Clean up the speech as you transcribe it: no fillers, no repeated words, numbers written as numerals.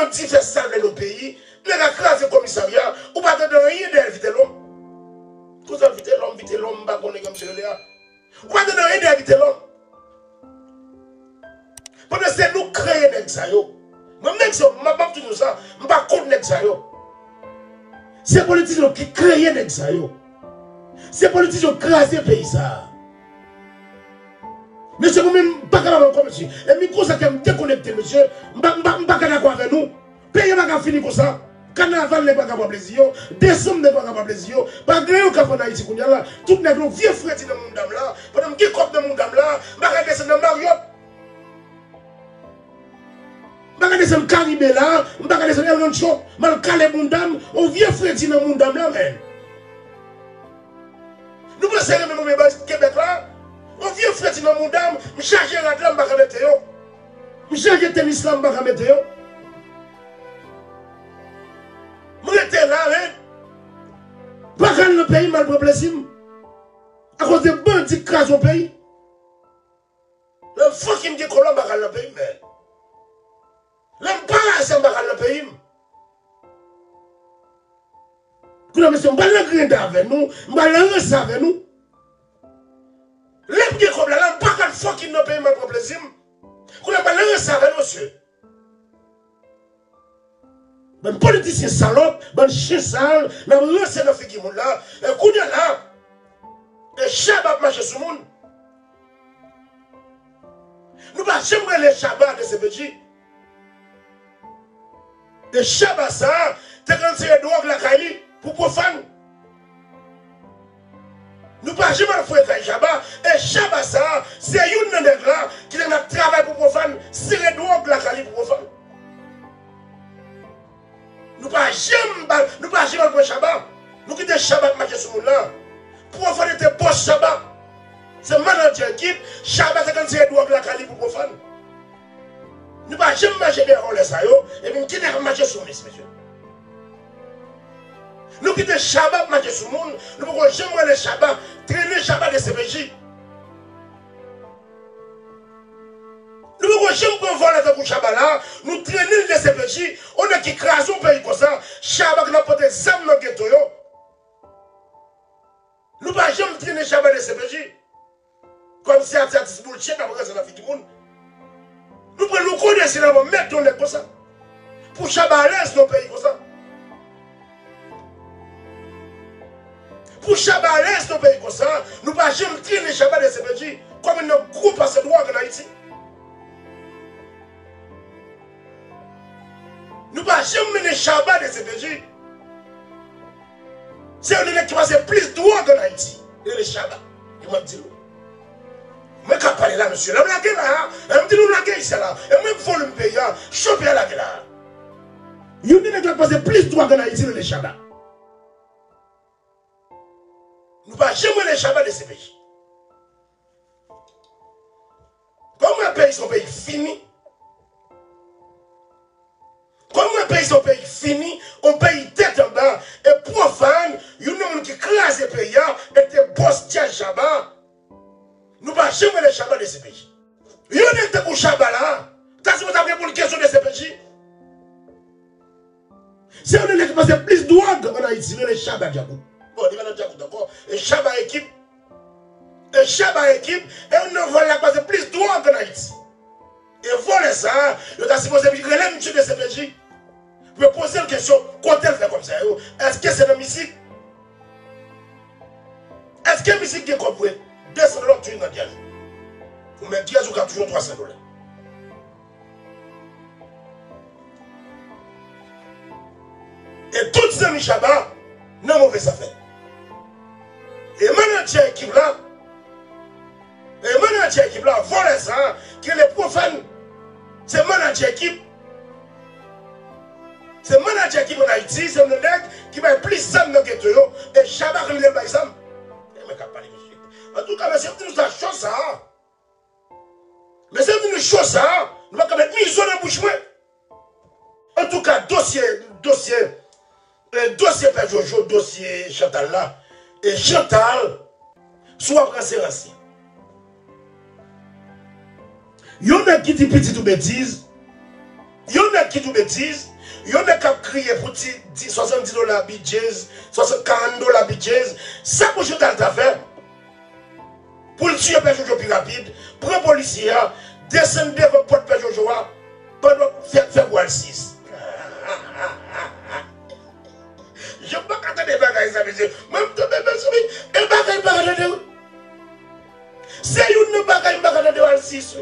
bandit fait ça dans le pays, les gars crasent le commissariat, ou pas de rien d'inviter l'homme. Tout ça, inviter l'homme, pas qu'on est comme chez Léa. Ou pas de rien d'inviter l'homme. Parce que c'est nous créer l'exayo. Moi-même, je ne pas tout ça, je ne pas contre l'exayo. C'est les politiciens qui créent l'exayo. C'est les politiciens qui créent le pays. Monsieur, vous-même, pas capable de monsieur. Et micro, ça me déconnecter, monsieur. Je ne suis pas d'accord avec nous. Pays n'est pas fini comme ça. Carnaval n'est pas capable de plaisir. Décembre n'est pas capable de plaisir. Pas de rien qu'on a Haïti. Tout les vieux frères dans le monde là. Pendant que comme dans le monde là, je vais descendre dans Marriott. Je vais descendre dans Caribé là. Je vais descendre dans Rancho. Je vais caler mon dame. On vieux frère dans le monde là, même. Nous pensons que nous sommes Québec là. On vieux frère dans le monde là. Je charge la dame, je vais mettre. Je charge le tennis là, je vais mettre. Vous êtes là, hein? Pas quand le pays mal pour plaisir. À cause des bandits qui crasent au pays. Le fou qui me dit qu'on va le pays, mais. L'homme pas là, va le pays. Vous avez dit, on va le grain avec nous, on va le rester avec nous. L'homme qui est comme là, l'homme pas quand le fou qui me paye mal pour plaisir. Vous avez le rester avec nous, monsieur. Ben politicien salope, ben chien sale, ben lancé dans ce qui monde là, et qu'on est là, et Shabbat marche sur le monde. Nous ne pouvons pas les Shabbat de CPJ. Et Shabbat ça, c'est quand c'est drogue la caille pour profane. Nous ne pouvons pas faire un Shabbat, et Shabbat ça, c'est une des gens qui a travaillé pour profane, c'est les drogues la caille pour profane. Nous ne pouvons jamais faire Shabbat. Nous quittons Shabbat marcher sur le monde là. Pour faire des postes Shabbat. C'est manager qui Shabbat c'est quand c'est drogue la caille pour profane. Nous ne pouvons jamais marcher bien en laisse et nous quittons marcher sur le monsieur. Nous quittons Shabbat marcher sur le monde. Nous ne pouvons jamais aller Shabbat, traîner Shabbat de CPJ. Nous ne pouvons jamais voir la Shabbat là, nous traîner les CPJ, on est qui crase au pays comme ça, Shabbat qui n'a pas de zam dans le ghetto. Nous ne pouvons jamais traîner Shabbat de CPJ. Comme si c'est bullshit après ça dans la vie du monde. Nous pouvons nous connaître dans le mettre dans le comme ça. Pour Shabbat à l'aise dans le pays comme ça. Pour Shabbat à l'aise dans le pays comme ça, nous ne pouvons jamais traîner Shabbat de CPJ comme un groupe à ce droit en Haïti. Nous ne pouvons jamais mener Shabbat de CPJ. C'est un qui passe plus de droits en Haïti. Et le Shabbat. Il m'a dit. Je ne peux pas parler là, monsieur. Je me là. Je me dis, nous la ici là. Et moi, il faut le payer. Choper la gueule là. Il y a qui passe plus de droits en Haïti que le Shabbat. Nous ne pouvons jamais mener Shabbat de CPJ. Comment un pays son pays fini? Comme un pays son pays fini, on paye tête en bas, et profane, il y a un homme qui classe le pays, et te bosse tiens Shabbat. Nous ne pouvons jamais les Shabbat de ces pays. Il y a un pour Shabbat là, t'as si vous avez pour une question de ces pays. C'est un homme qui passe plus de drogue en Haïti, les Shabbat Djakou. Bon, il va dans Djakou d'accord, et Shabbat équipe. Et Shabbat équipe, et on ne voit la passe plus de drogue en Haïti. Et voilà ça, il a supposé que les monsieur de ces pays. Je me poser une question, quand elle fait comme ça, est-ce que c'est la musique? Est-ce que la musique est compris? 200 $, tu es dans Diaz. Vous mettez Diaz ou toujours 300 $. Et toutes ces amis Shabbat, n'a mauvaise affaire. Et manager équipe là, voilà ça, que les profanes, c'est manager équipe. C'est manager qui en Haïti, c'est un nègre qui va plus sam dans le ghetto et Shabbat qui ne va pas sam. En tout cas, c'est une chose ça. Mais c'est une chose ça. Nous ne pouvons pas mettre mise dans la bouche. En tout cas, dossier Père Jojo, dossier Chantal là. Et Chantal, soit après racine. Il y en a qui dit petit ou bêtise. Il y en a qui tout bêtise. Il y en a qui crié pour 70 $ budget, 40 $ budget. Ça, pour jouer dans l'affaire. Pour le tuer, Jojo plus rapide. Pour un policier, descendre devant porte Jojo, pendant faire boire le 6. Je ne peux pas attendre des bagages, ça veut dire. Même de bébé, et bagages, c'est une bagaille, le 6.